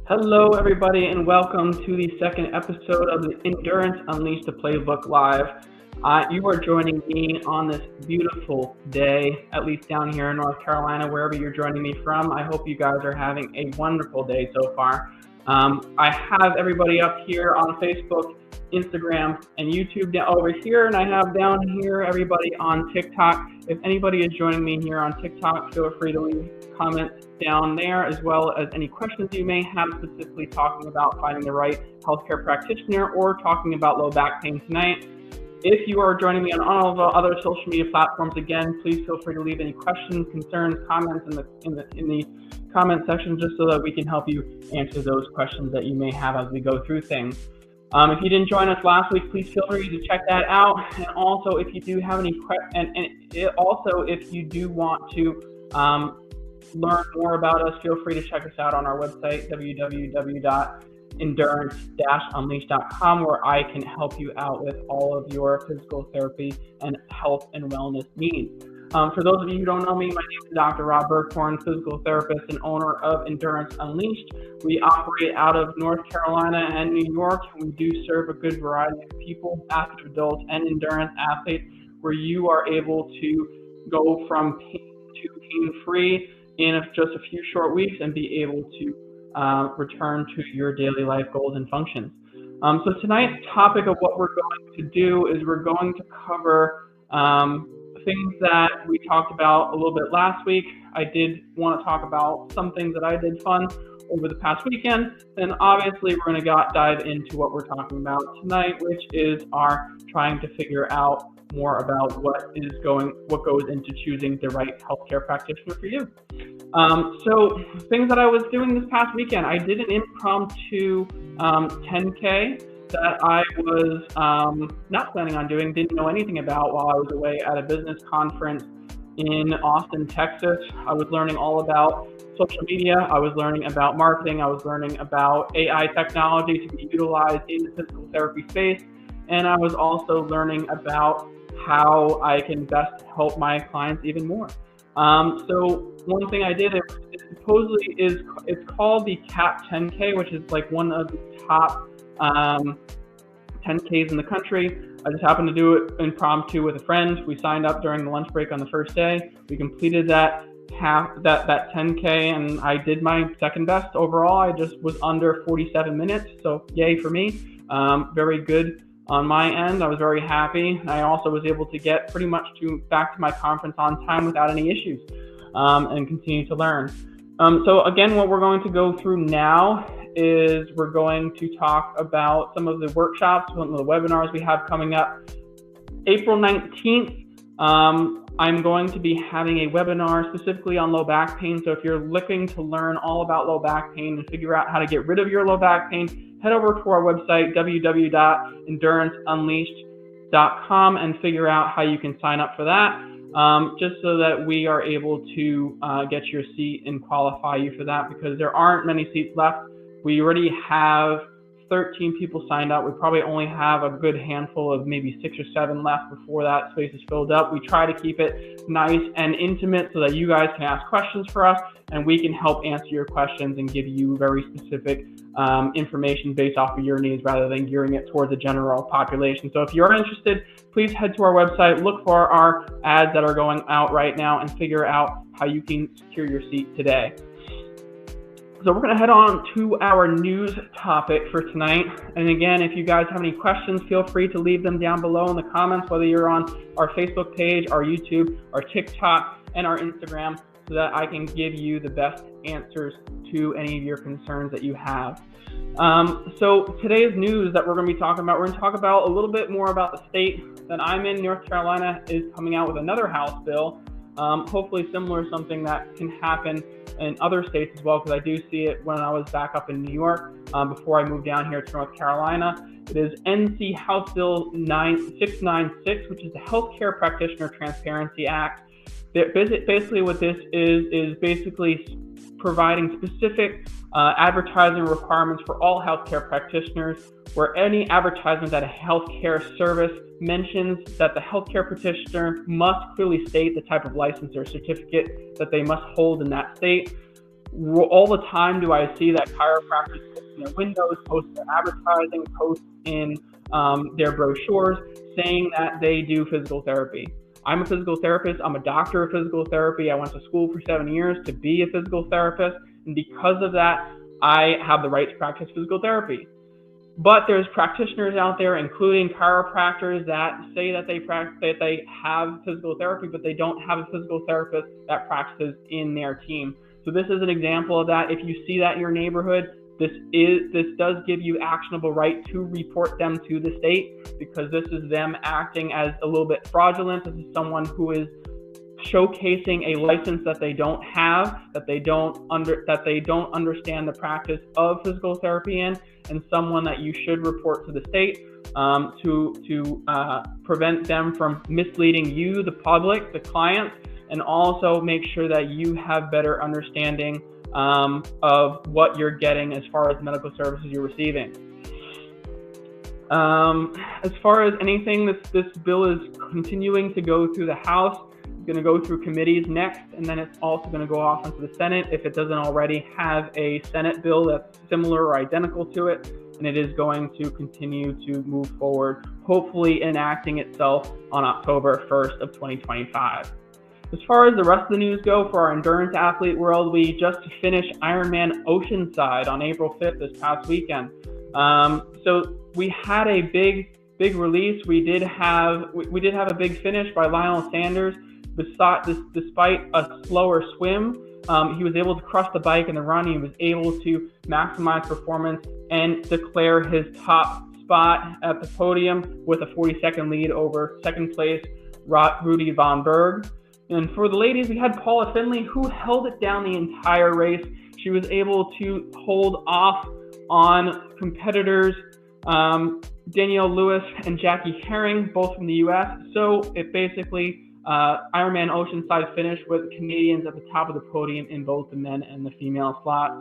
Hello, everybody, and welcome to the second episode of the Endurance Unleashed the Playbook Live. You are joining me on this beautiful day, at least down here in North Carolina, wherever you're joining me from. I hope you guys are having a wonderful day so far. I have everybody up here on Facebook, Instagram, and YouTube over here, and I have down here everybody on TikTok. If anybody is joining me here on TikTok, feel free to leave comments down there, as well as any questions you may have, specifically talking about finding the right healthcare practitioner or talking about low back pain tonight. If you are joining me on all of the other social media platforms, again, please feel free to leave any questions, concerns, comments in the comment section, just so that we can help you answer those questions that you may have as we go through things. If you didn't join us last week, please feel free to check that out. And also, if you do have any if you do want to learn more about us, feel free to check us out on our website, www.endurance-unleashed.com, where I can help you out with all of your physical therapy and health and wellness needs. For those of you who don't know me, my name is Dr. Rob Berghorn, physical therapist and owner of Endurance Unleashed. We operate out of North Carolina and New York. We do serve a good variety of people, active adults and endurance athletes, where you are able to go from pain to pain-free in just a few short weeks and be able to return to your daily life goals and functions. So tonight's topic of what we're going to do is we're going to cover things that we talked about a little bit last week. I did want to talk about some things that I did fun over the past weekend, and obviously we're going to dive into what we're talking about tonight, which is our trying to figure out more about what goes into choosing the right healthcare practitioner for you. So things that I was doing this past weekend, I did an impromptu 10K that I was not planning on doing, didn't know anything about while I was away at a business conference in Austin, Texas. I was learning all about social media. I was learning about marketing. I was learning about AI technology to be utilized in the physical therapy space. And I was also learning about how I can best help my clients even more. So one thing I did, it's called the CAP 10K, which is like one of the top 10Ks in the country. I just happened to do it impromptu with a friend. We signed up during the lunch break on the first day. We completed that 10K, and I did my second best overall. I just was under 47 minutes, so yay for me. Very good on my end. I was very happy. I also was able to get pretty much back to my conference on time without any issues, and continue to learn. So again, what we're going to go through now is we're going to talk about some of the workshops, some of the webinars we have coming up. April 19th, I'm going to be having a webinar specifically on low back pain. So if you're looking to learn all about low back pain and figure out how to get rid of your low back pain, head over to our website, www.enduranceuunleashed.com, and figure out how you can sign up for that, just so that we are able to get your seat and qualify you for that, because there aren't many seats left. We already have 13 people signed up. We probably only have a good handful of maybe 6 or 7 left before that space is filled up. We try to keep it nice and intimate so that you guys can ask questions for us, and we can help answer your questions and give you very specific information based off of your needs, rather than gearing it towards the general population. So if you're interested, please head to our website, look for our ads that are going out right now, and figure out how you can secure your seat today. So we're going to head on to our news topic for tonight. And again, if you guys have any questions, feel free to leave them down below in the comments, whether you're on our Facebook page, our YouTube, our TikTok, and our Instagram, so that I can give you the best answers to any of your concerns that you have. So today's news that we're going to be talking about, we're going to talk about a little bit more about the state that I'm in. North Carolina is coming out with another House bill, hopefully similar to something that can happen in other states as well, because I do see it when I was back up in New York before I moved down here to North Carolina. It is NC House Bill 696, which is the Healthcare Practitioner Transparency Act. Basically what this is basically providing specific advertising requirements for all healthcare practitioners, where any advertisement that a healthcare service mentions that the healthcare practitioner must clearly state the type of license or certificate that they must hold in that state. all the time do I see that chiropractors post in their windows, post in their advertising, post in their brochures saying that they do physical therapy. I'm a physical therapist. I'm a doctor of physical therapy. I went to school for 7 years to be a physical therapist. And because of that, I have the right to practice physical therapy. But there's practitioners out there, including chiropractors, that say that they have physical therapy, but they don't have a physical therapist that practices in their team. So this is an example of that. If you see that in your neighborhood, this does give you actionable right to report them to the state, because this is them acting as a little bit fraudulent. This is someone who is showcasing a license that they don't have, that they don't understand the practice of physical therapy in, and someone that you should report to the state to prevent them from misleading you, the public, the clients, and also make sure that you have better understanding of what you're getting as far as medical services you're receiving. As far as anything, this bill is continuing to go through the House. It's going to go through committees next, and then it's also going to go off into the Senate if it doesn't already have a Senate bill that's similar or identical to it, and it is going to continue to move forward, hopefully enacting itself on October 1st of 2025. As far as the rest of the news go for our endurance athlete world, we just finished Ironman Oceanside on April 5th this past weekend. So we had a big release. We did have a big finish by Lionel Sanders. Despite a slower swim, he was able to crush the bike and the run. He was able to maximize performance and declare his top spot at the podium with a 40-second lead over second place Rudy Von Berg. And for the ladies, we had Paula Finley, who held it down the entire race. She was able to hold off on competitors Danielle Lewis and Jackie Herring, both from the U.S. So it basically Ironman Oceanside finished with Canadians at the top of the podium in both the men and the female slot.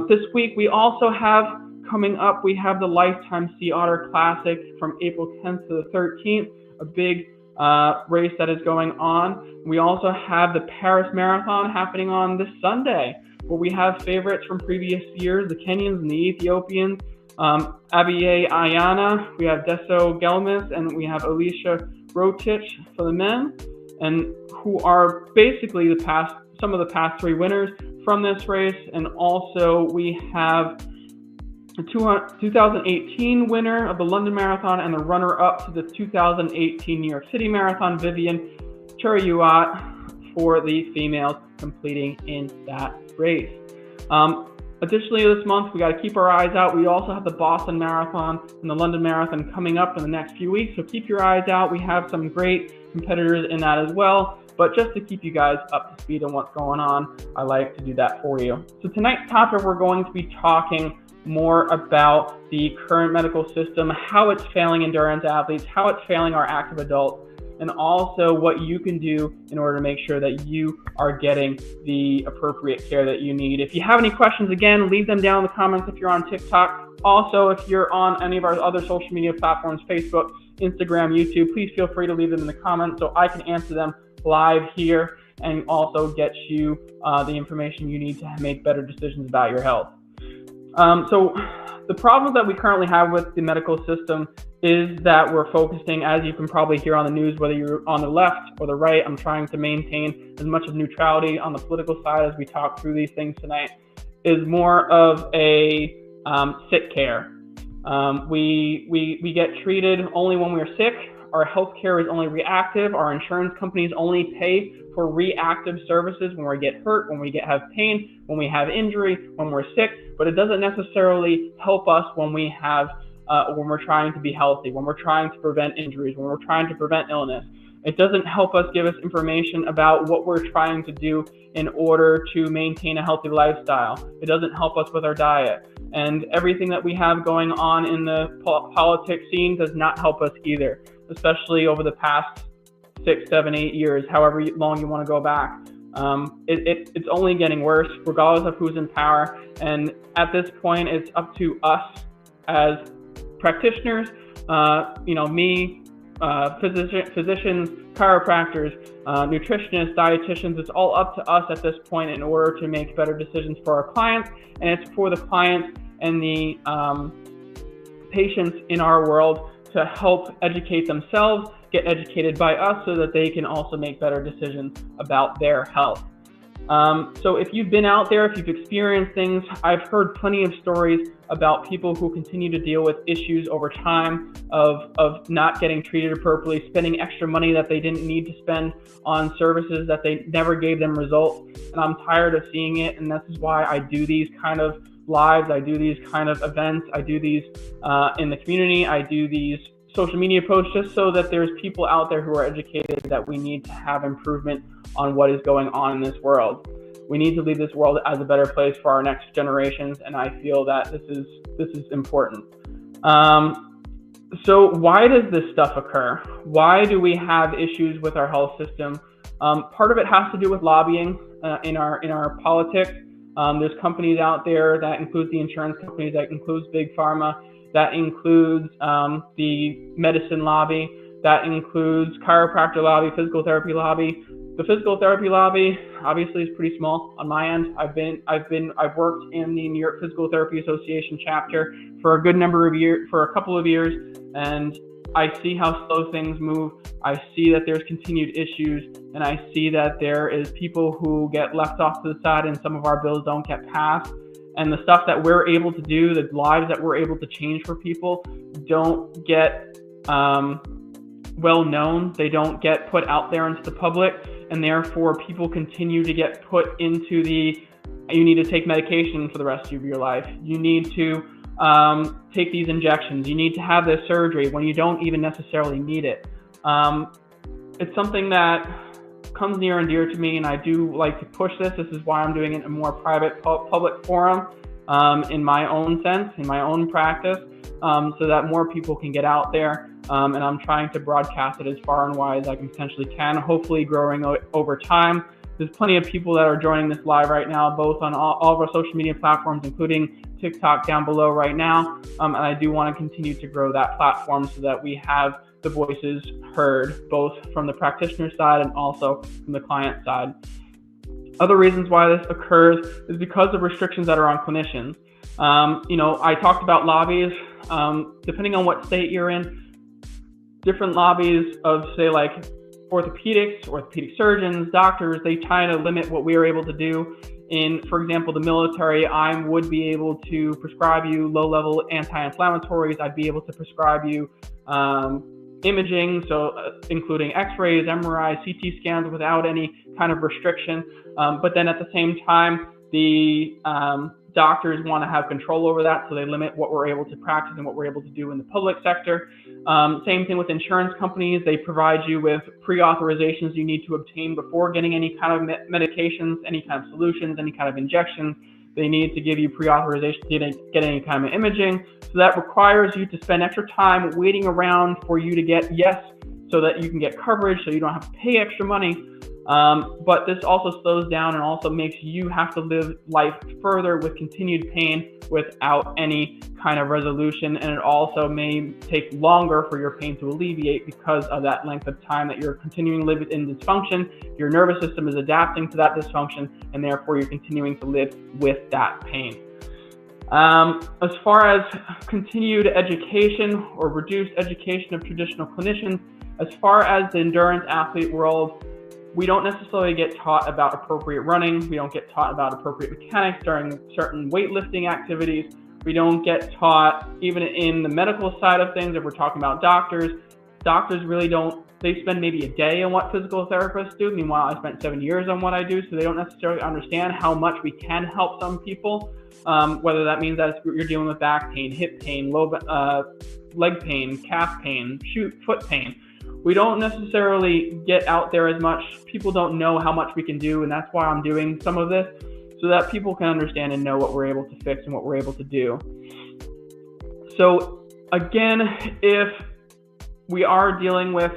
This week we also have coming up, we have the Lifetime Sea Otter Classic from April 10th to the 13th, a big race that is going on. We also have the Paris Marathon happening on this Sunday, where we have favorites from previous years, the Kenyans and the Ethiopians, Abiye Ayana, we have Deso Gelmis, and we have Alicia Rotich for the men, and who are basically some of the past three winners from this race. And also we have the 2018 winner of the London Marathon and the runner-up to the 2018 New York City Marathon, Vivian Cheruiyot, for the females completing in that race. Additionally, this month, we got to keep our eyes out. We also have the Boston Marathon and the London Marathon coming up in the next few weeks, so keep your eyes out. We have some great competitors in that as well, but just to keep you guys up to speed on what's going on, I like to do that for you. So tonight's topic, we're going to be talking more about the current medical system, how it's failing endurance athletes, how it's failing our active adults, and also what you can do in order to make sure that you are getting the appropriate care that you need. If you have any questions, again, leave them down in the comments if you're on TikTok. Also, if you're on any of our other social media platforms, Facebook, Instagram, YouTube, please feel free to leave them in the comments so I can answer them live here and also get you the information you need to make better decisions about your health. So the problem that we currently have with the medical system is that we're focusing, as you can probably hear on the news, whether you're on the left or the right, I'm trying to maintain as much of neutrality on the political side as we talk through these things tonight, is more of a sick care. We get treated only when we're sick. Our healthcare is only reactive. Our insurance companies only pay for reactive services when we get hurt, when we have pain, when we have injury, when we're sick, but it doesn't necessarily help us when we have when we're trying to be healthy, when we're trying to prevent injuries, when we're trying to prevent illness. It doesn't help us give us information about what we're trying to do in order to maintain a healthy lifestyle. It doesn't help us with our diet. And everything that we have going on in the politics scene does not help us either, especially over the past 6, 7, 8 years, however long you want to go back. It's only getting worse, regardless of who's in power. And at this point, it's up to us as practitioners, me, physicians, chiropractors, nutritionists, dietitians. It's all up to us at this point in order to make better decisions for our clients, and it's for the clients and the patients in our world to help educate themselves, get educated by us so that they can also make better decisions about their health. So if you've been out there, if you've experienced things, I've heard plenty of stories about people who continue to deal with issues over time of not getting treated appropriately, spending extra money that they didn't need to spend on services that they never gave them results. And I'm tired of seeing it, and this is why I do these kind of lives, I do these kind of events, I do these in the community, I do these social media posts just so that there's people out there who are educated that we need to have improvement on what is going on in this world. We need to leave this world as a better place for our next generations, and I feel that this is important. So why does this stuff occur? Why do we have issues with our health system? Part of it has to do with lobbying in our politics. There's companies out there that includes the insurance companies, that includes big pharma, that includes the medicine lobby, that includes chiropractor lobby, physical therapy lobby. The physical therapy lobby obviously is pretty small on my end. I've worked in the New York Physical Therapy Association chapter for a good number of years, for a couple of years, and I see how slow things move. I see that there's continued issues, and I see that there is people who get left off to the side and some of our bills don't get passed. And the stuff that we're able to do, the lives that we're able to change for people don't get well known. They don't get put out there into the public, and therefore people continue to get put into the, you need to take medication for the rest of your life. You need to take these injections. You need to have this surgery when you don't even necessarily need it. It's something that comes near and dear to me, and I do like to push this. This is why I'm doing it in a more private public forum in my own sense, in my own practice, so that more people can get out there. And I'm trying to broadcast it as far and wide as I can potentially can, hopefully growing over time. There's plenty of people that are joining this live right now, both on all of our social media platforms, including TikTok down below right now. And I do want to continue to grow that platform so that we have the voices heard, both from the practitioner side and also from the client side. Other reasons why this occurs is because of restrictions that are on clinicians. I talked about lobbies. Depending on what state you're in, different lobbies of, say, like orthopedics, orthopedic surgeons, doctors, they try to limit what we are able to do. In, for example, the military, I would be able to prescribe you low-level anti-inflammatories. I'd be able to prescribe you imaging, so including x-rays, MRIs, CT scans without any kind of restriction. But then at the same time, the doctors want to have control over that, so they limit what we're able to practice and what we're able to do in the public sector. Same thing with insurance companies. They provide you with pre-authorizations you need to obtain before getting any kind of medications, any kind of solutions, any kind of injections. They need to give you pre-authorization to get any kind of imaging. So that requires you to spend extra time waiting around for you to get yes, so that you can get coverage, so you don't have to pay extra money. But this also slows down and also makes you have to live life further with continued pain without any kind of resolution. And it also may take longer for your pain to alleviate because of that length of time that you're continuing to live in dysfunction. Your nervous system is adapting to that dysfunction, and therefore you're continuing to live with that pain. As far as continued education or reduced education of traditional clinicians, as far as the endurance athlete world, we don't necessarily get taught about appropriate running. We don't get taught about appropriate mechanics during certain weightlifting activities. We don't get taught, even in the medical side of things, if we're talking about doctors really don't, they spend maybe a day on what physical therapists do. Meanwhile, I spent 7 years on what I do, so they don't necessarily understand how much we can help some people, whether that means that you're dealing with back pain, hip pain, leg pain, calf pain, foot pain. We don't necessarily get out there as much. People don't know how much we can do, and that's why I'm doing some of this, so that people can understand and know what we're able to fix and what we're able to do. So again, if we are dealing with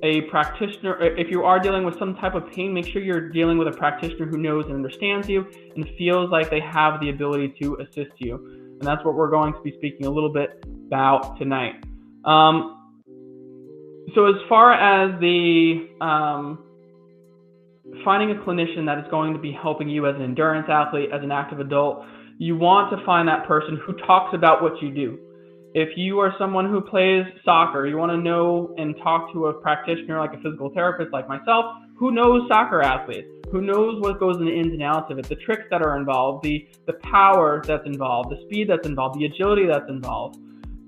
a practitioner, if you are dealing with some type of pain, make sure you're dealing with a practitioner who knows and understands you and feels like they have the ability to assist you. And that's what we're going to be speaking a little bit about tonight. So as far as the finding a clinician that is going to be helping you as an endurance athlete, as an active adult, you want to find that person who talks about what you do. If you are someone who plays soccer, you want to know and talk to a practitioner like a physical therapist like myself, who knows soccer athletes, who knows what goes in the ins and outs of it, the tricks that are involved, the power that's involved, the speed that's involved, the agility that's involved.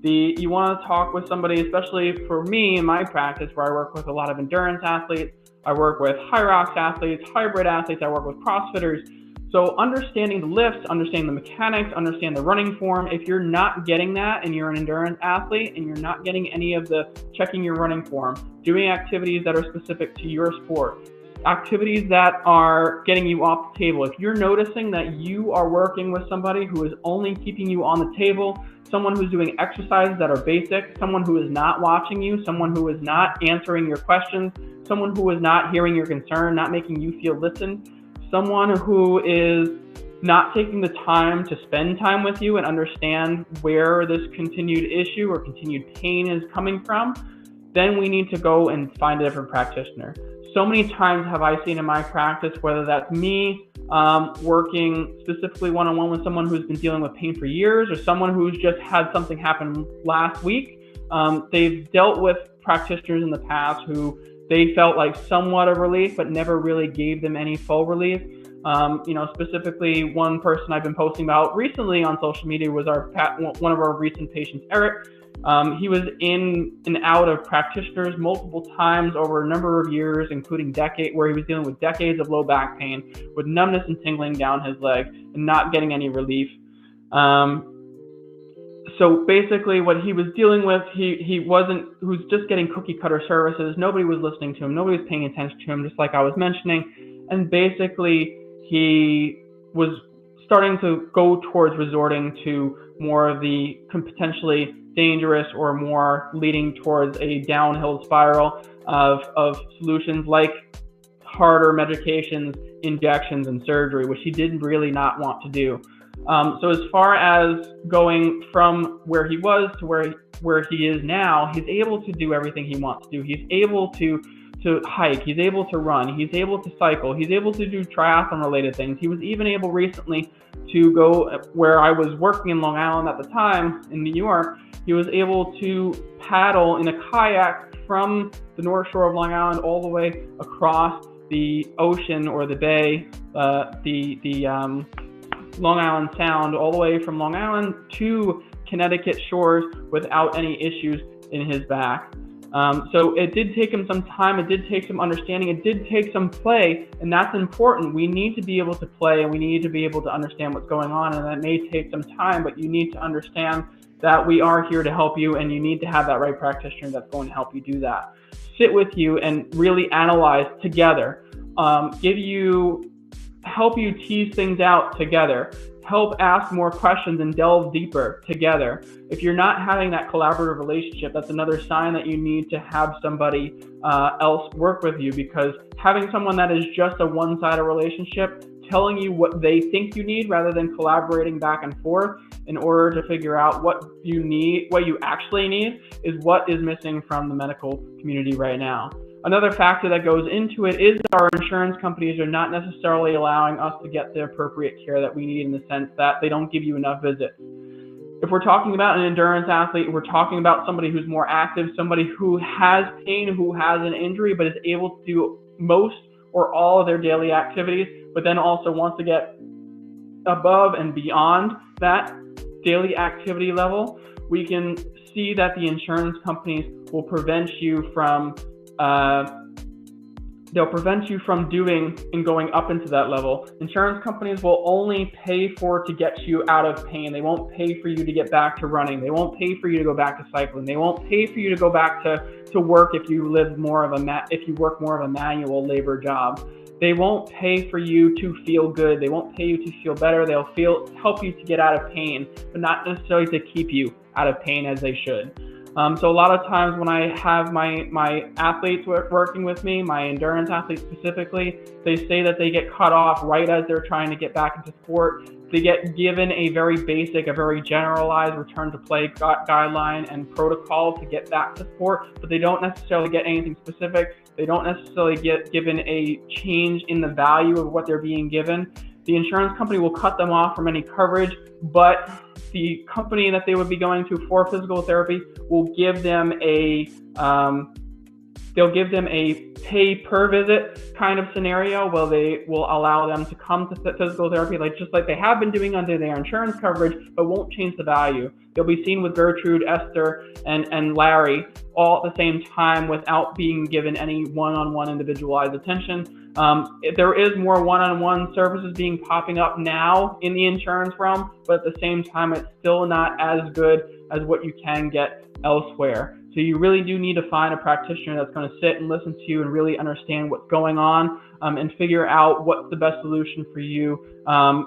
You want to talk with somebody, especially for me in my practice where I work with a lot of endurance athletes, I work with high rocks athletes, hybrid athletes, I work with CrossFitters. So understanding the lifts, understanding the mechanics, understand the running form. If you're not getting that and you're an endurance athlete and you're not getting any of the checking your running form, doing activities that are specific to your sport, activities that are getting you off the table. If you're noticing that you are working with somebody who is only keeping you on the table, someone who's doing exercises that are basic, someone who is not watching you, someone who is not answering your questions, someone who is not hearing your concern, not making you feel listened, someone who is not taking the time to spend time with you and understand where this continued issue or continued pain is coming from, then we need to go and find a different practitioner. So many times have I seen in my practice, whether that's me working specifically one-on-one with someone who's been dealing with pain for years or someone who's just had something happen last week. They've dealt with practitioners in the past who they felt like somewhat of relief, but never really gave them any full relief. Specifically one person I've been posting about recently on social media was one of our recent patients, Eric. He was in and out of practitioners multiple times over a number of years, including where he was dealing with decades of low back pain, with numbness and tingling down his leg, and not getting any relief. So basically what he was dealing with, he was just getting cookie cutter services. Nobody was listening to him. Nobody was paying attention to him, just like I was mentioning. And basically he was starting to go towards resorting to more of the potentially dangerous or more leading towards a downhill spiral of solutions like harder medications, injections, and surgery, which he didn't really not want to do. So as far as going from where he was to where he is now, he's able to do everything he wants to do. He's able to hike, he's able to run, he's able to cycle, he's able to do triathlon related things. He was even able recently to go where I was working in Long Island at the time in New York. He was able to paddle in a kayak from the North Shore of Long Island all the way across the ocean or the bay, Long Island Sound, all the way from Long Island to Connecticut shores without any issues in his back. So it did take him some time, it did take some understanding, it did take some play, and that's important. We need to be able to play and we need to be able to understand what's going on, and that may take some time, but you need to understand that we are here to help you, and you need to have that right practitioner that's going to help you do that. Sit with you and really analyze together, help you tease things out together, help ask more questions and delve deeper together. If you're not having that collaborative relationship, that's another sign that you need to have somebody else work with you, because having someone that is just a one-sided relationship, telling you what they think you need rather than collaborating back and forth in order to figure out what you need, what you actually need, is what is missing from the medical community right now. Another factor that goes into it is that our insurance companies are not necessarily allowing us to get the appropriate care that we need, in the sense that they don't give you enough visits. If we're talking about an endurance athlete, we're talking about somebody who's more active, somebody who has pain, who has an injury, but is able to do most or all of their daily activities, but then also wants to get above and beyond that daily activity level. We can see that the insurance companies will prevent you from doing and going up into that level. Insurance companies will only pay to get you out of pain. They won't pay for you to get back to running. They won't pay for you to go back to cycling. They won't pay for you to go back to work if you work more of a manual labor job. They won't pay for you to feel good. They won't pay you to feel better. They'll help you to get out of pain, but not necessarily to keep you out of pain as they should. So a lot of times when I have my athletes working with me, my endurance athletes specifically, they say that they get cut off right as they're trying to get back into sport. They get given a very basic, a very generalized return to play guideline and protocol to get back to sport, but they don't necessarily get anything specific. They don't necessarily get given a change in the value of what they're being given. The insurance company will cut them off from any coverage, but the company that they would be going to for physical therapy will give them they'll give them a pay per visit kind of scenario where they will allow them to come to physical therapy just like they have been doing under their insurance coverage, but won't change the value. They'll be seen with Gertrude, Esther, and Larry all at the same time without being given any one-on-one individualized attention. There is more one-on-one services being popping up now in the insurance realm, but at the same time, it's still not as good as what you can get elsewhere. So you really do need to find a practitioner that's going to sit and listen to you and really understand what's going on and figure out what's the best solution for you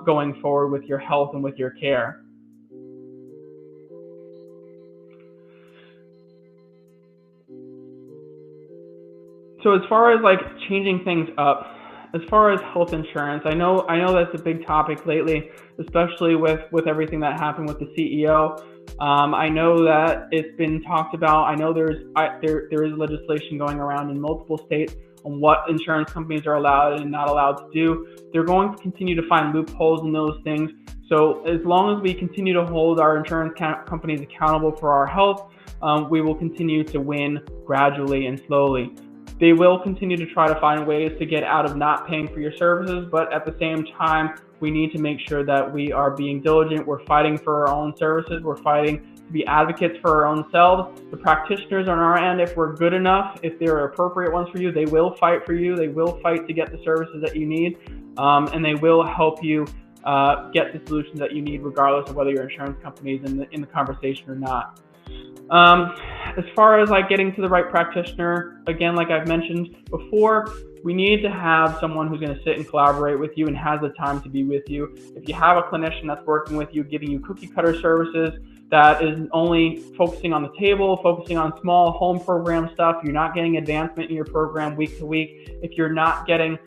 going forward with your health and with your care. So as far as changing things up, as far as health insurance, I know that's a big topic lately, especially with everything that happened with the CEO. I know that it's been talked about. I know there is legislation going around in multiple states on what insurance companies are allowed and not allowed to do. They're going to continue to find loopholes in those things. So as long as we continue to hold our insurance companies accountable for our health, we will continue to win gradually and slowly. They will continue to try to find ways to get out of not paying for your services, but at the same time, we need to make sure that we are being diligent. We're fighting for our own services. We're fighting to be advocates for our own selves. The practitioners on our end, if we're good enough, if they're appropriate ones for you, they will fight for you. They will fight to get the services that you need, and they will help you get the solutions that you need, regardless of whether your insurance company is in the conversation or not. As far as getting to the right practitioner, again, like I've mentioned before, we need to have someone who's going to sit and collaborate with you and has the time to be with you. If you have a clinician that's working with you, giving you cookie cutter services, that is only focusing on the table, focusing on small home program stuff, you're not getting advancement in your program week to week. If you're not getting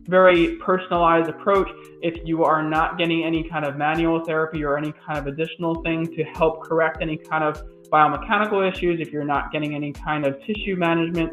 very personalized approach, if you are not getting any kind of manual therapy or any kind of additional thing to help correct any kind of biomechanical issues, if you're not getting any kind of tissue management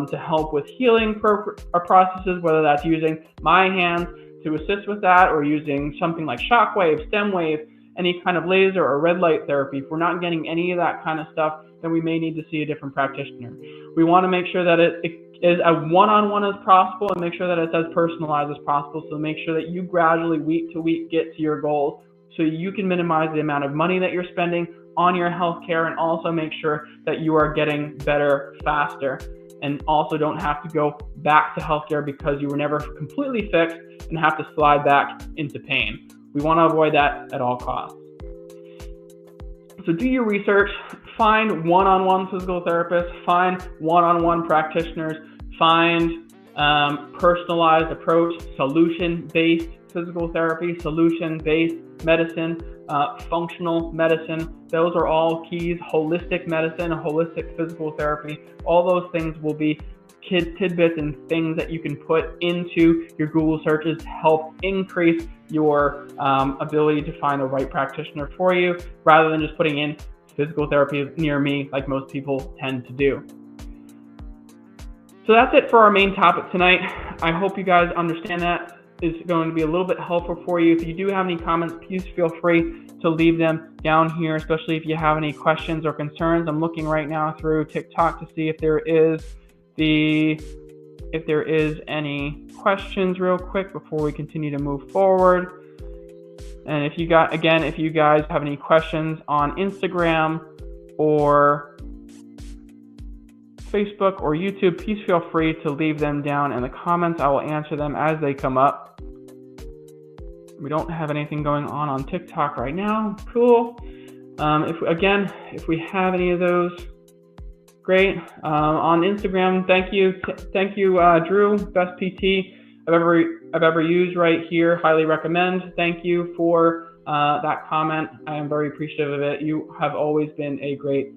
to help with healing processes, whether that's using my hands to assist with that or using something like shockwave, stem wave, any kind of laser or red light therapy, if we're not getting any of that kind of stuff, then we may need to see a different practitioner. We want to make sure that it is as one-on-one as possible and make sure that it's as personalized as possible, so make sure that you gradually week to week get to your goals so you can minimize the amount of money that you're spending on your healthcare and also make sure that you are getting better faster and also don't have to go back to healthcare because you were never completely fixed and have to slide back into pain. We want to avoid that at all costs. So do your research, find one-on-one physical therapists, find one-on-one practitioners, find personalized approach, solution-based physical therapy, solution-based medicine, functional medicine. Those are all keys. Holistic medicine, holistic physical therapy. All those things will be tidbits and things that you can put into your Google searches to help increase your ability to find the right practitioner for you, rather than just putting in physical therapy near me like most people tend to do. So that's it for our main topic tonight. I hope you guys understand that is going to be a little bit helpful for you. If you do have any comments, please feel free to leave them down here, especially if you have any questions or concerns. I'm looking right now through TikTok to see if there is any questions real quick before we continue to move forward. And if you guys have any questions on Instagram or Facebook or YouTube, please feel free to leave them down in the comments. I will answer them as they come up. We don't have anything going on TikTok right now. Cool. If we have any of those, great. On Instagram, thank you, Drew, best PT I've ever I've ever used right here. Highly recommend. Thank you for that comment. I am very appreciative of it. You have always been a great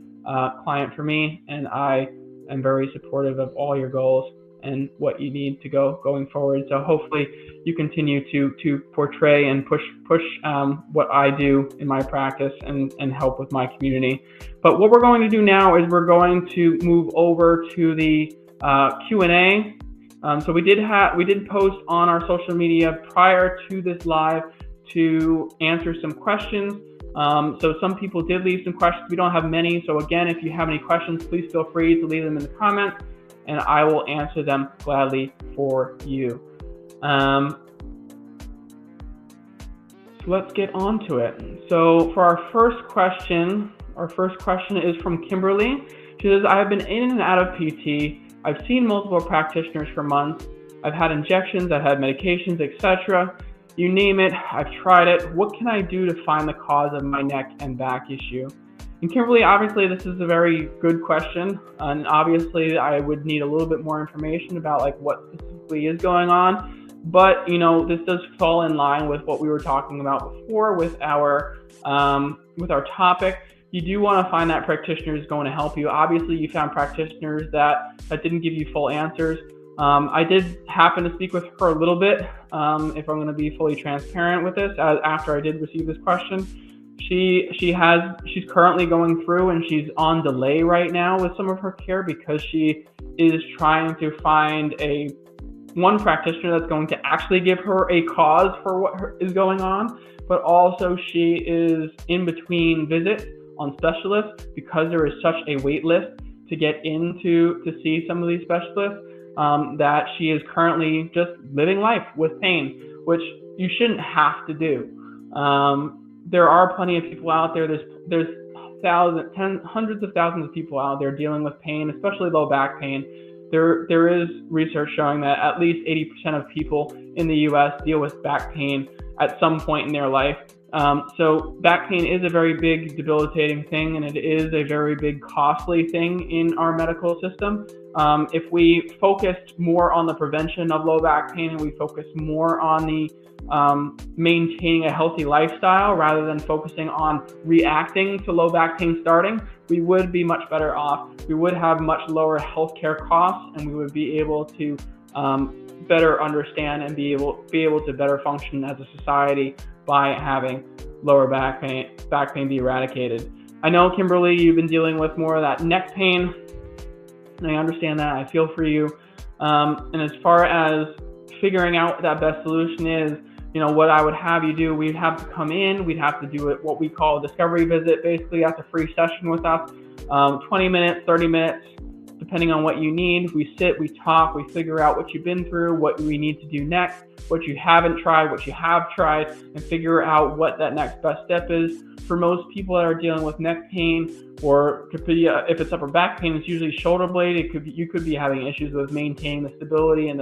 client for me, and I am very supportive of all your goals and what you need to going forward. So hopefully you continue to portray and push what I do in my practice and help with my community. But what we're going to do now is we're going to move over to the Q&A. So we did post on our social media prior to this live to answer some questions. So some people did leave some questions. We don't have many. So again, if you have any questions, please feel free to leave them in the comments, and I will answer them gladly for you. So let's get on to it. So for our first question is from Kimberly. She says, I have been in and out of PT. I've seen multiple practitioners for months. I've had injections, I've had medications, etc. You name it, I've tried it. What can I do to find the cause of my neck and back issue? And Kimberly, obviously this is a very good question, and obviously I would need a little bit more information about like what specifically is going on. But this does fall in line with what we were talking about before with our topic. You do want to find that practitioner is going to help you. Obviously, you found practitioners that didn't give you full answers. I did happen to speak with her a little bit, if I'm going to be fully transparent with this, after I did receive this question. She's currently going through and she's on delay right now with some of her care because she is trying to find one practitioner that's going to actually give her a cause for what is going on, but also she is in between visits on specialists because there is such a wait list to get to see some of these specialists, that she is currently just living life with pain, which you shouldn't have to do. There are plenty of people out there. There's hundreds of thousands of people out there dealing with pain, especially low back pain. There is research showing that at least 80% of people in the U.S. deal with back pain at some point in their life. So back pain is a very big debilitating thing, and it is a very big costly thing in our medical system. If we focused more on the prevention of low back pain and we focus more on the maintaining a healthy lifestyle rather than focusing on reacting to low back pain starting, we would be much better off. We would have much lower healthcare costs, and we would be able to better understand and be able to better function as a society by having lower back pain be eradicated. I know, Kimberly, you've been dealing with more of that neck pain, and I understand that. I feel for you. And as far as figuring out what that best solution is, what I would have you do, we'd have to come in, we'd have to do what we call a discovery visit. Basically, that's a free session with us, 20 minutes, 30 minutes, depending on what you need. We sit, we talk, we figure out what you've been through, what we need to do next, what you haven't tried, what you have tried, and figure out what that next best step is. For most people that are dealing with neck pain, or if it's upper back pain, it's usually shoulder blade. You could be having issues with maintaining the stability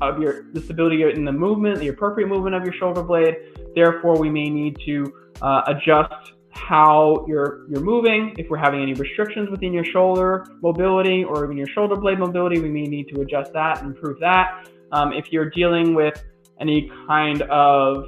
the stability in the movement, the appropriate movement of your shoulder blade. Therefore, we may need to adjust how you're moving. If we're having any restrictions within your shoulder mobility or even your shoulder blade mobility, we may need to adjust that and improve that. If you're dealing with any kind of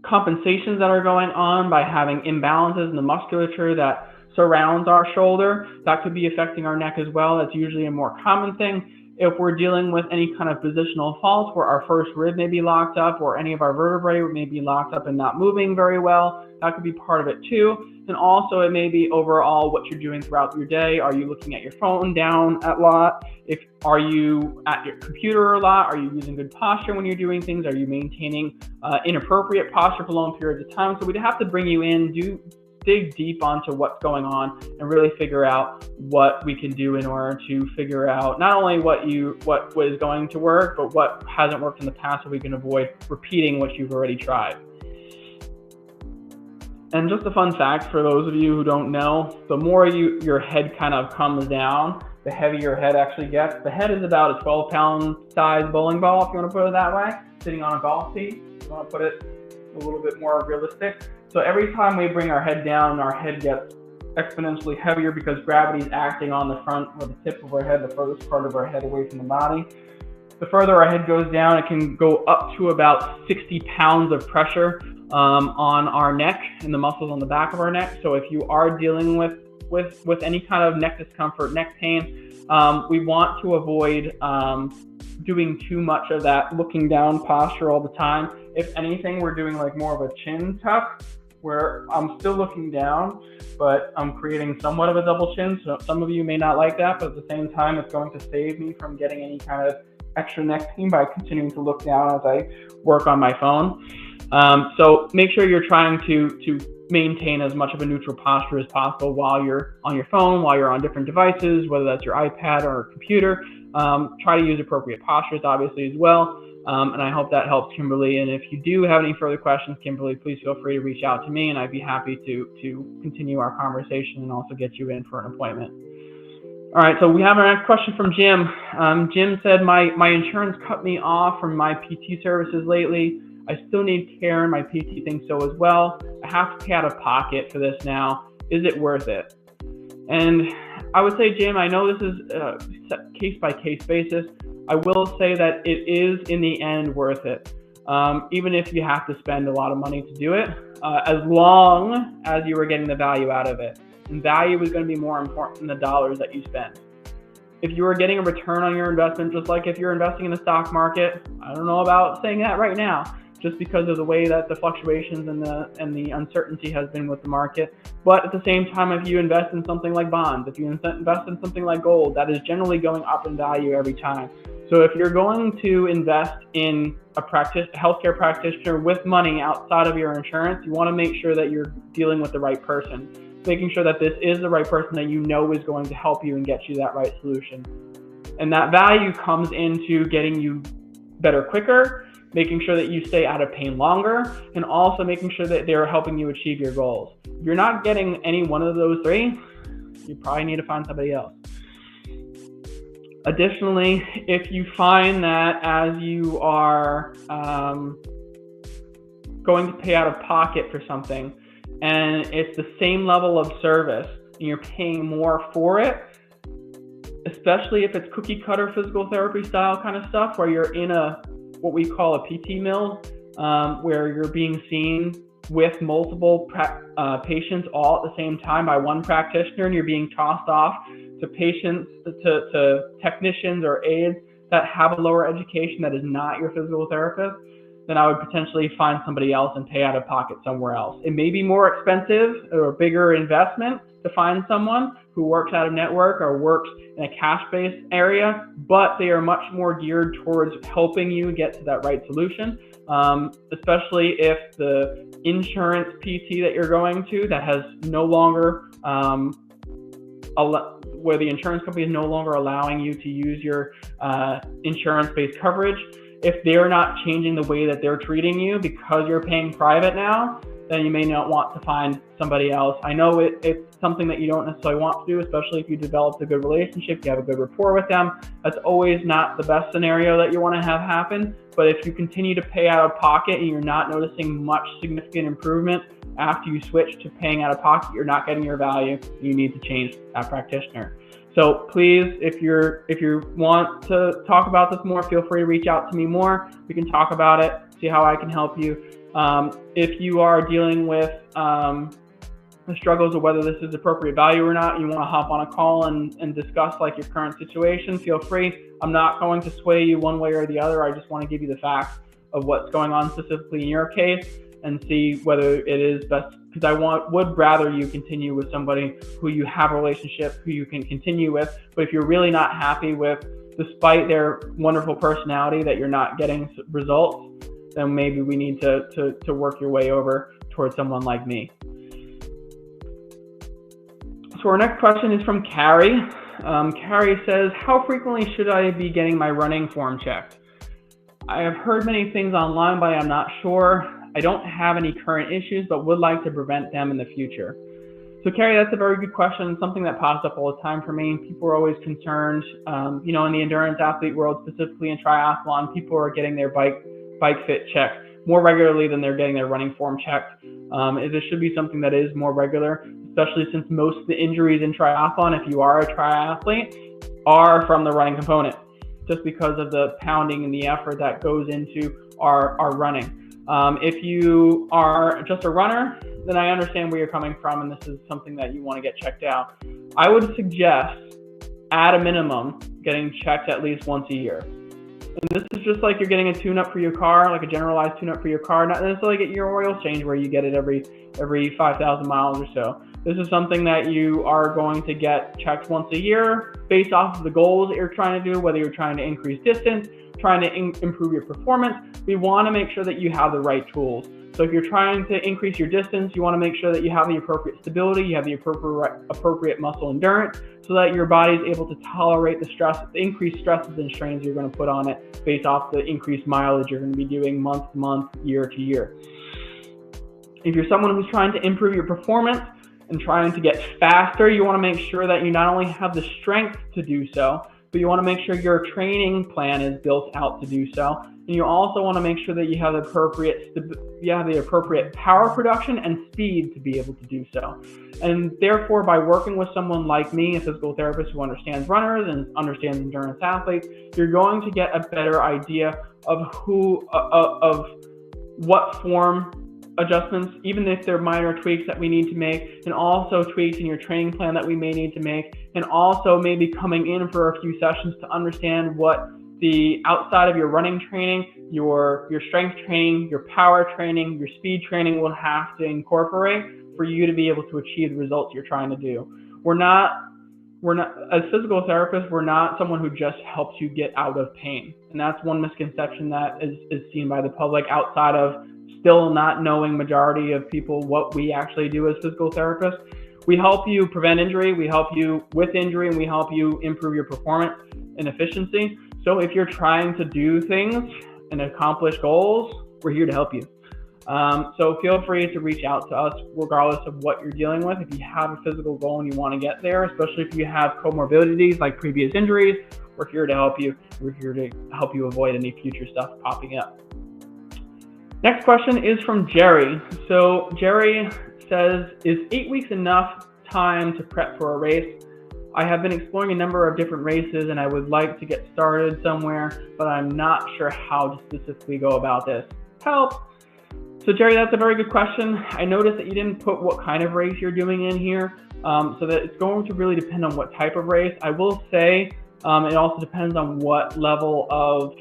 compensations that are going on by having imbalances in the musculature that surrounds our shoulder, that could be affecting our neck as well. That's usually a more common thing. If we're dealing with any kind of positional faults where our first rib may be locked up or any of our vertebrae may be locked up and not moving very well, that could be part of it too. And also it may be overall what you're doing throughout your day. Are you looking at your phone down a lot? Are you at your computer a lot? Are you using good posture when you're doing things? Are you maintaining inappropriate posture for long periods of time? So we'd have to bring you in, dig deep onto what's going on and really figure out what we can do in order to figure out not only what is going to work, but what hasn't worked in the past so we can avoid repeating what you've already tried. And just a fun fact for those of you who don't know, the more your head kind of comes down, the heavier your head actually gets. The head is about a 12-pound size bowling ball, if you want to put it that way, sitting on a golf tee. If you want to put it a little bit more realistic. So every time we bring our head down, our head gets exponentially heavier because gravity is acting on the front or the tip of our head, the furthest part of our head away from the body. The further our head goes down, it can go up to about 60 pounds of pressure on our neck and the muscles on the back of our neck. So if you are dealing with any kind of neck discomfort, neck pain, we want to avoid doing too much of that looking down posture all the time. If anything, we're doing like more of a chin tuck where I'm still looking down, but I'm creating somewhat of a double chin. So some of you may not like that, but at the same time, it's going to save me from getting any kind of extra neck pain by continuing to look down as I work on my phone. So make sure you're trying to maintain as much of a neutral posture as possible while you're on your phone, while you're on different devices, whether that's your iPad or computer. Try to use appropriate postures, obviously, as well. And I hope that helps, Kimberly. And if you do have any further questions, Kimberly, please feel free to reach out to me, and I'd be happy to continue our conversation and also get you in for an appointment. All right, so we have our next question from Jim. Jim said, my insurance cut me off from my PT services lately. I still need care, and my PT thinks so as well. I have to pay out of pocket for this now. Is it worth it? And I would say, Jim, I know this is a case-by-case basis. I will say that it is, in the end, worth it, even if you have to spend a lot of money to do it, as long as you are getting the value out of it. And value is going to be more important than the dollars that you spend. If you are getting a return on your investment, just like if you're investing in the stock market, I don't know about saying that right now, just because of the way that the fluctuations and the uncertainty has been with the market. But at the same time, if you invest in something like bonds, if you invest in something like gold, that is generally going up in value every time. So if you're going to invest in a healthcare practitioner with money outside of your insurance, you want to make sure that you're dealing with the right person, making sure that this is the right person that you know is going to help you and get you that right solution. And that value comes into getting you better quicker, making sure that you stay out of pain longer, and also making sure that they're helping you achieve your goals. If you're not getting any one of those three, you probably need to find somebody else. Additionally, if you find that as you are going to pay out of pocket for something, and it's the same level of service, and you're paying more for it, especially if it's cookie cutter physical therapy style kind of stuff, where you're in what we call a PT mill, where you're being seen with multiple patients all at the same time by one practitioner, and you're being tossed off to patients, to technicians or aides that have a lower education that is not your physical therapist, then I would potentially find somebody else and pay out of pocket somewhere else. It may be more expensive or a bigger investment to find someone who works out of network or works in a cash-based area, but they are much more geared towards helping you get to that right solution, especially if the insurance PT that you're going to that has no longer, where the insurance company is no longer allowing you to use your insurance-based coverage, if they're not changing the way that they're treating you because you're paying private now, then you may not want to find somebody else. I know it's something that you don't necessarily want to do, especially if you developed a good relationship, you have a good rapport with them. That's always not the best scenario that you want to have happen. But if you continue to pay out of pocket and you're not noticing much significant improvement after you switch to paying out of pocket, you're not getting your value, you need to change that practitioner. So please, if you want to talk about this more, feel free to reach out to me more. We can talk about it, see how I can help you. If you are dealing with the struggles of whether this is appropriate value or not, you want to hop on a call and discuss like your current situation, feel free. I'm not going to sway you one way or the other. I just want to give you the facts of what's going on specifically in your case and see whether it is best, because I would rather you continue with somebody who you have a relationship, who you can continue with. But if you're really not happy with, despite their wonderful personality, that you're not getting results, then maybe we need to work your way over towards someone like me. So our next question is from Carrie. Carrie says, how frequently should I be getting my running form checked? I have heard many things online, but I'm not sure. I don't have any current issues, but would like to prevent them in the future. So Carrie, that's a very good question. Something that pops up all the time for me. People are always concerned, in the endurance athlete world, specifically in triathlon, people are getting their bike fit checked more regularly than they're getting their running form checked. This should be something that is more regular, especially since most of the injuries in triathlon, if you are a triathlete, are from the running component. just because of the pounding and the effort that goes into our running. If you are just a runner, then I understand where you're coming from, and this is something that you want to get checked out. I would suggest, at a minimum, getting checked at least once a year. And this is just like you're getting a tune-up for your car, like a generalized tune-up for your car, not necessarily get your oil change where you get it every 5,000 miles or so. This is something that you are going to get checked once a year based off of the goals that you're trying to do, whether you're trying to increase distance, trying to improve your performance. We want to make sure that you have the right tools. So if you're trying to increase your distance, you want to make sure that you have the appropriate stability, you have the appropriate muscle endurance, so that your body is able to tolerate the increased stresses and strains you're going to put on it based off the increased mileage you're going to be doing month to month, year to year. If you're someone who's trying to improve your performance and trying to get faster, you want to make sure that you not only have the strength to do so, but you want to make sure your training plan is built out to do so. And you also want to make sure that you have the appropriate power production and speed to be able to do so. And therefore, by working with someone like me, a physical therapist who understands runners and understands endurance athletes, you're going to get a better idea of what form adjustments, even if they're minor tweaks that we need to make, and also tweaks in your training plan that we may need to make, and also maybe coming in for a few sessions to understand what the outside of your running training, your strength training, your power training, your speed training will have to incorporate for you to be able to achieve the results you're trying to do. We're not, as physical therapists, we're not someone who just helps you get out of pain. And that's one misconception that is seen by the public, outside of still not knowing majority of people what we actually do as physical therapists. We help you prevent injury, we help you with injury, and we help you improve your performance and efficiency. So if you're trying to do things and accomplish goals, we're here to help you. So feel free to reach out to us regardless of what you're dealing with. If you have a physical goal and you want to get there, especially if you have comorbidities like previous injuries, we're here to help you. We're here to help you avoid any future stuff popping up. Next question is from Jerry. So Jerry says, is 8 weeks enough time to prep for a race? I have been exploring a number of different races and I would like to get started somewhere, but I'm not sure how to specifically go about this. Help! So Jerry, that's a very good question. I noticed that you didn't put what kind of race you're doing in here, so that it's going to really depend on what type of race. I will say it also depends on what level of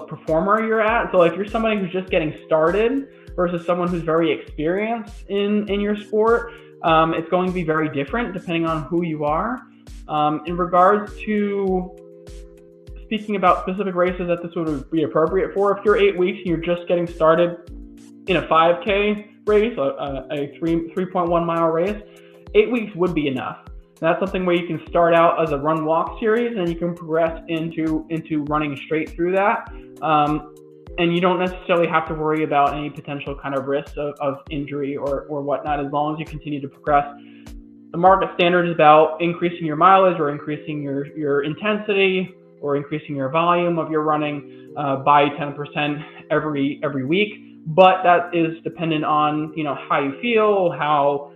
performer you're at. So if you're somebody who's just getting started versus someone who's very experienced in your sport, it's going to be very different depending on who you are. In regards to speaking about specific races that this would be appropriate for, if you're 8 weeks and you're just getting started in a 5K race, a 3.1 mile race, 8 weeks would be enough. That's something where you can start out as a run-walk series and you can progress into running straight through that. And you don't necessarily have to worry about any potential kind of risks of injury or whatnot, as long as you continue to progress. The market standard is about increasing your mileage or increasing your intensity or increasing your volume of your running by 10% every week. But that is dependent on how you feel, how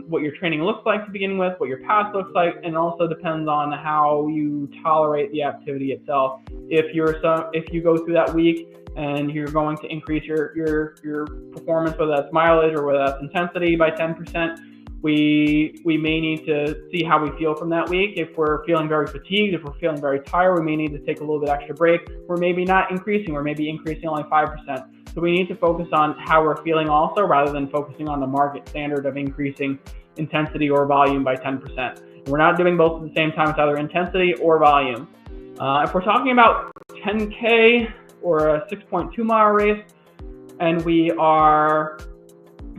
what your training looks like to begin with, what your path looks like, and also depends on how you tolerate the activity itself. If you go through that week and you're going to increase your performance, whether that's mileage or whether that's intensity, by 10%, we may need to see how we feel from that week. If we're feeling very fatigued, if we're feeling very tired, we may need to take a little bit extra break. We're maybe not increasing, we're maybe increasing only 5%. So we need to focus on how we're feeling also, rather than focusing on the market standard of increasing intensity or volume by 10%. We're not doing both at the same time. It's either intensity or volume. If we're talking about 10K or a 6.2 mile race, and we are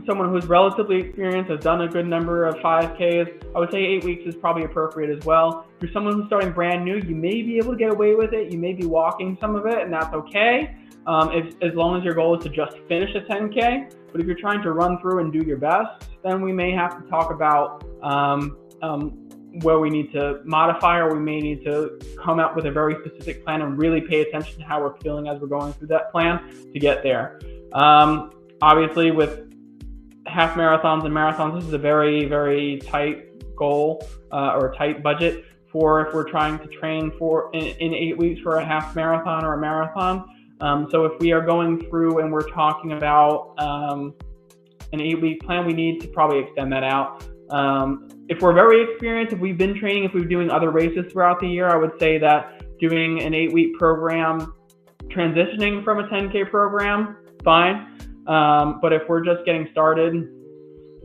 someone who's relatively experienced, has done a good number of 5Ks, I would say 8 weeks is probably appropriate as well. If you're someone who's starting brand new, you may be able to get away with it. You may be walking some of it, and that's okay. As long as your goal is to just finish a 10K. But if you're trying to run through and do your best, then we may have to talk about where we need to modify, or we may need to come up with a very specific plan and really pay attention to how we're feeling as we're going through that plan to get there. Obviously, with half marathons and marathons, this is a very, very tight goal or tight budget for if we're trying to train for in 8 weeks for a half marathon or a marathon. So if we are going through and we're talking about an 8-week plan, we need to probably extend that out. If we're very experienced, if we've been training, if we're doing other races throughout the year, I would say that doing an 8-week program, transitioning from a 10K program, fine. But if we're just getting started,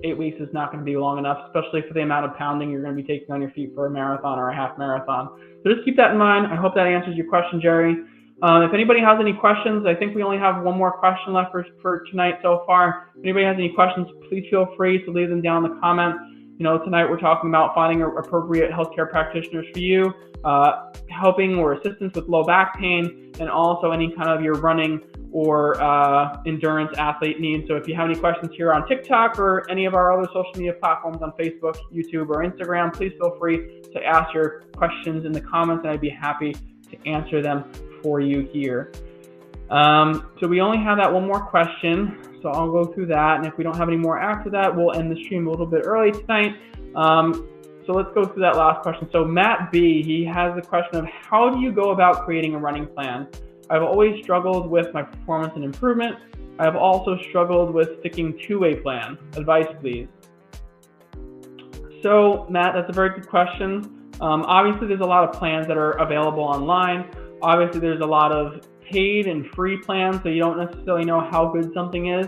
8 weeks is not going to be long enough, especially for the amount of pounding you're going to be taking on your feet for a marathon or a half marathon. So just keep that in mind. I hope that answers your question, Jerry. If anybody has any questions, I think we only have one more question left for tonight so far. If anybody has any questions, please feel free to leave them down in the comments. Tonight we're talking about finding appropriate healthcare practitioners for you, helping or assistance with low back pain, and also any kind of your running or endurance athlete needs. So if you have any questions here on TikTok or any of our other social media platforms on Facebook, YouTube, or Instagram, please feel free to ask your questions in the comments, and I'd be happy to answer them for you here. So we only have that one more question, so I'll go through that, and if we don't have any more after that, we'll end the stream a little bit early tonight. So let's go through that last question. So Matt B, he has the question of how do you go about creating a running plan? I've always struggled with my performance and improvement. I have also struggled with sticking to a plan. Advice, please. So Matt, that's a very good question. Obviously, there's a lot of plans that are available online. Obviously, there's a lot of paid and free plans, so you don't necessarily know how good something is,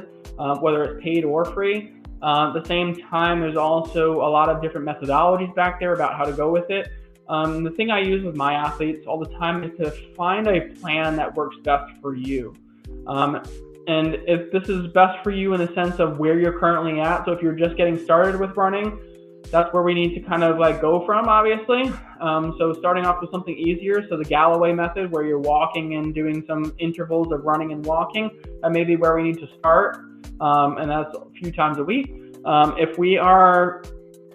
whether it's paid or free. At the same time, there's also a lot of different methodologies back there about how to go with it. The thing I use with my athletes all the time is to find a plan that works best for you. And if this is best for you in the sense of where you're currently at, so if you're just getting started with running, that's where we need to kind of go from, obviously. So starting off with something easier, so the Galloway method where you're walking and doing some intervals of running and walking, that may be where we need to start, and that's a few times a week. If we are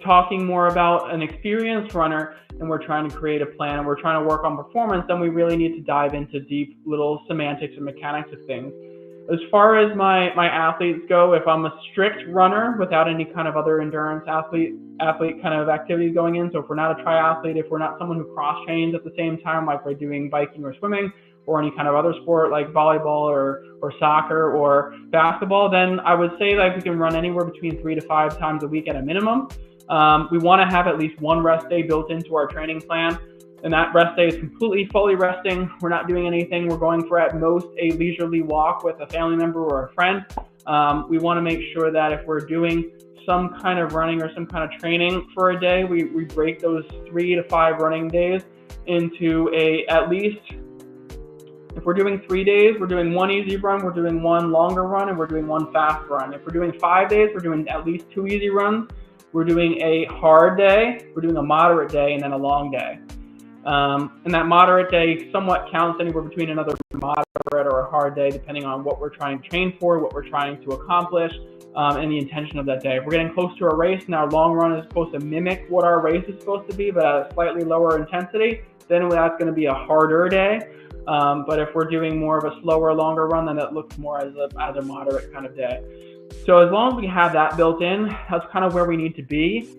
talking more about an experienced runner and we're trying to create a plan and we're trying to work on performance, then we really need to dive into deep little semantics and mechanics of things. As far as my athletes go, if I'm a strict runner without any kind of other endurance athlete kind of activities going in, so if we're not a triathlete, if we're not someone who cross trains at the same time, like we're doing biking or swimming or any kind of other sport like volleyball or soccer or basketball, then I would say we can run anywhere between 3 to 5 times a week at a minimum. We want to have at least one rest day built into our training plan. And that rest day is completely fully resting. We're not doing anything. We're going for at most a leisurely walk with a family member or a friend. We want to make sure that if we're doing some kind of running or some kind of training for a day, we break those 3 to 5 running days into at least, if we're doing 3 days, we're doing 1 easy run, we're doing 1 longer run, and we're doing 1 fast run. If we're doing 5 days, we're doing at least 2 easy runs. We're doing a hard day, we're doing a moderate day, and then a long day. And that moderate day somewhat counts anywhere between another moderate or a hard day, depending on what we're trying to train for, what we're trying to accomplish, and the intention of that day. If we're getting close to a race and our long run is supposed to mimic what our race is supposed to be, but at a slightly lower intensity, then that's going to be a harder day. But if we're doing more of a slower, longer run, then it looks more as a moderate kind of day. So as long as we have that built in, that's kind of where we need to be.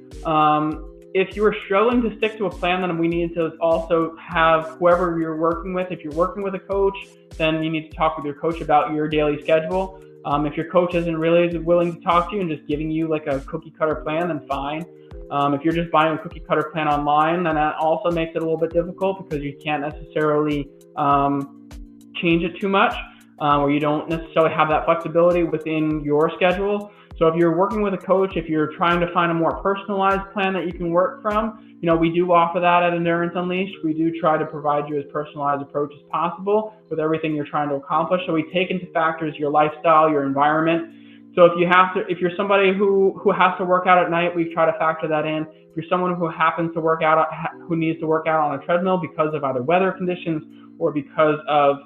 If you are struggling to stick to a plan, then we need to also have whoever you're working with. If you're working with a coach, then you need to talk with your coach about your daily schedule. If your coach isn't really willing to talk to you and just giving you like a cookie cutter plan, then fine. If you're just buying a cookie cutter plan online, then that also makes it a little bit difficult because you can't necessarily change it too much, or you don't necessarily have that flexibility within your schedule. So if you're working with a coach, if you're trying to find a more personalized plan that you can work from, we do offer that at Endurance Unleashed. We do try to provide you as personalized approach as possible with everything you're trying to accomplish. So we take into factors your lifestyle, your environment. So if you're somebody who has to work out at night, we try to factor that in. If you're someone who happens to work out, who needs to work out on a treadmill because of either weather conditions or because of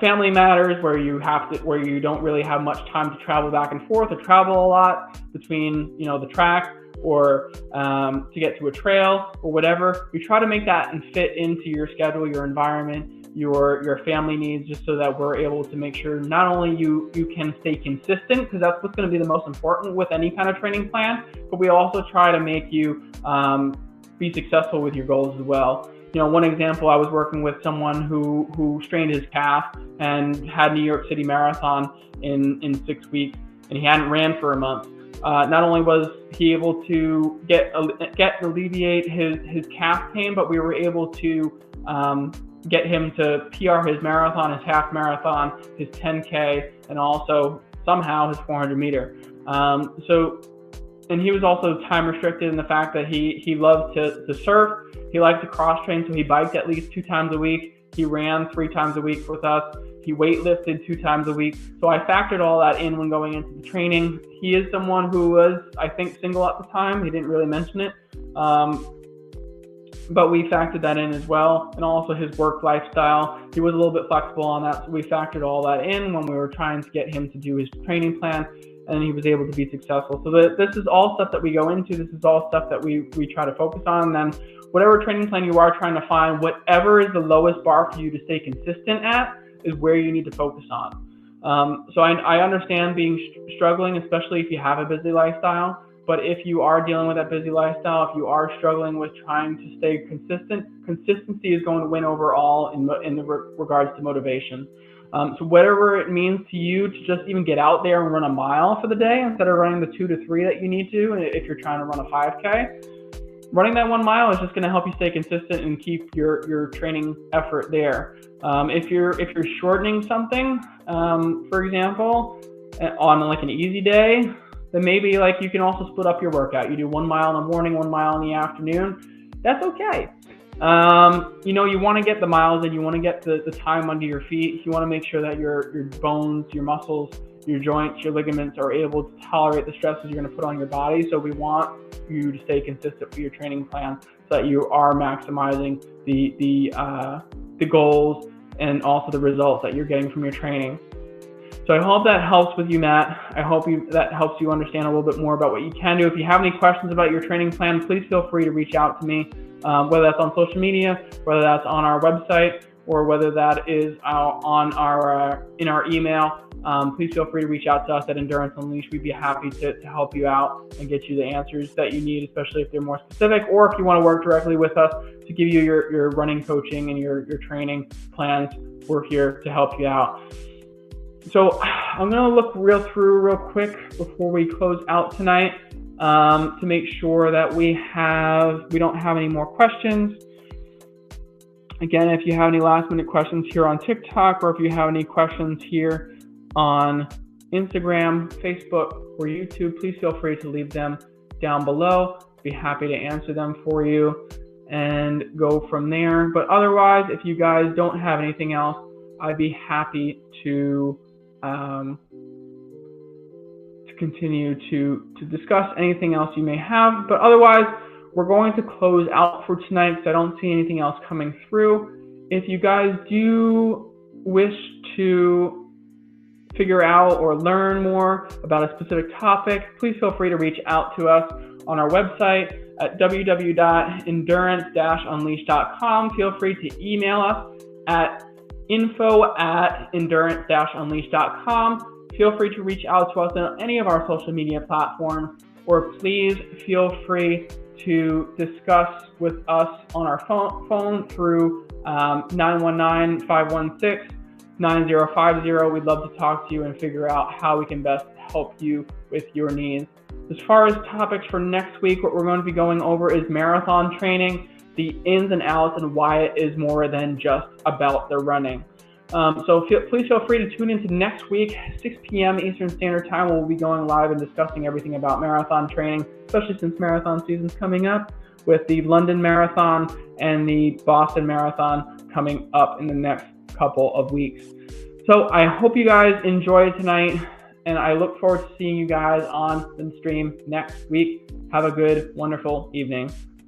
family matters where you don't really have much time to travel back and forth or travel a lot between the track or to get to a trail or whatever, we try to make that and fit into your schedule, your environment, your family needs, just so that we're able to make sure not only you can stay consistent, because that's what's going to be the most important with any kind of training plan, but we also try to make you be successful with your goals as well. One example, I was working with someone who strained his calf and had New York City Marathon in 6 weeks, and he hadn't ran for a month. Not only was he able to alleviate his calf pain, but we were able to get him to PR his marathon, his half marathon, his 10K, and also somehow his 400 meter. And he was also time restricted in the fact that he loved to surf. He liked to cross train, so he biked at least 2 times a week. He ran 3 times a week with us. He weightlifted 2 times a week. So I factored all that in when going into the training. He is someone who was, I think, single at the time. He didn't really mention it. But we factored that in as well. And also his work lifestyle. He was a little bit flexible on that. So we factored all that in when we were trying to get him to do his training plan. And he was able to be successful. So this is all stuff that we go into. This is all stuff that we try to focus on. And then whatever training plan you are trying to find, whatever is the lowest bar for you to stay consistent at is where you need to focus on. So I understand being struggling, especially if you have a busy lifestyle. But if you are dealing with that busy lifestyle, if you are struggling with trying to stay consistent, consistency is going to win overall in regards to motivation. So whatever it means to you to just even get out there and run a mile for the day instead of running the 2 to 3 that you need to, if you're trying to run a 5K, running that 1 mile is just going to help you stay consistent and keep your training effort there. If you're shortening something, for example, on like an easy day, then maybe like you can also split up your workout. You do 1 mile in the morning, 1 mile in the afternoon. That's okay. You want to get the miles in, you want to get the time under your feet. You want to make sure that your bones, your muscles, your joints, your ligaments are able to tolerate the stresses you're going to put on your body. So we want you to stay consistent with your training plan so that you are maximizing the goals and also the results that you're getting from your training. So I hope that helps with you, Matt. I hope that helps you understand a little bit more about what you can do. If you have any questions about your training plan, please feel free to reach out to me. Whether that's on social media, whether that's on our website, or whether that is on in our email, please feel free to reach out to us at Endurance Unleashed. We'd be happy to help you out and get you the answers that you need, especially if they're more specific, or if you want to work directly with us to give you your running coaching and your training plans. We're here to help you out. So I'm going to look real quick before we close out tonight. To make sure that we don't have any more questions. Again, if you have any last minute questions here on TikTok, or if you have any questions here on Instagram, Facebook, or YouTube, please feel free to leave them down below. Be happy to answer them for you and go from there. But otherwise, if you guys don't have anything else, I'd be happy to continue to discuss anything else you may have. But otherwise, we're going to close out for tonight because I don't see anything else coming through. If you guys do wish to figure out or learn more about a specific topic, please feel free to reach out to us on our website at www.endurance-unleashed.com. Feel free to email us at info@endurance-unleashed.com. Feel free to reach out to us on any of our social media platforms, or please feel free to discuss with us on our phone through 919-516-9050. We'd love to talk to you and figure out how we can best help you with your needs. As far as topics for next week, what we're going to be going over is marathon training, the ins and outs, and why it is more than just about the running. So please feel free to tune into next week, 6 p.m. Eastern Standard Time. We'll be going live and discussing everything about marathon training, especially since marathon season's coming up, with the London Marathon and the Boston Marathon coming up in the next couple of weeks. So I hope you guys enjoyed tonight, and I look forward to seeing you guys on the stream next week. Have a good, wonderful evening.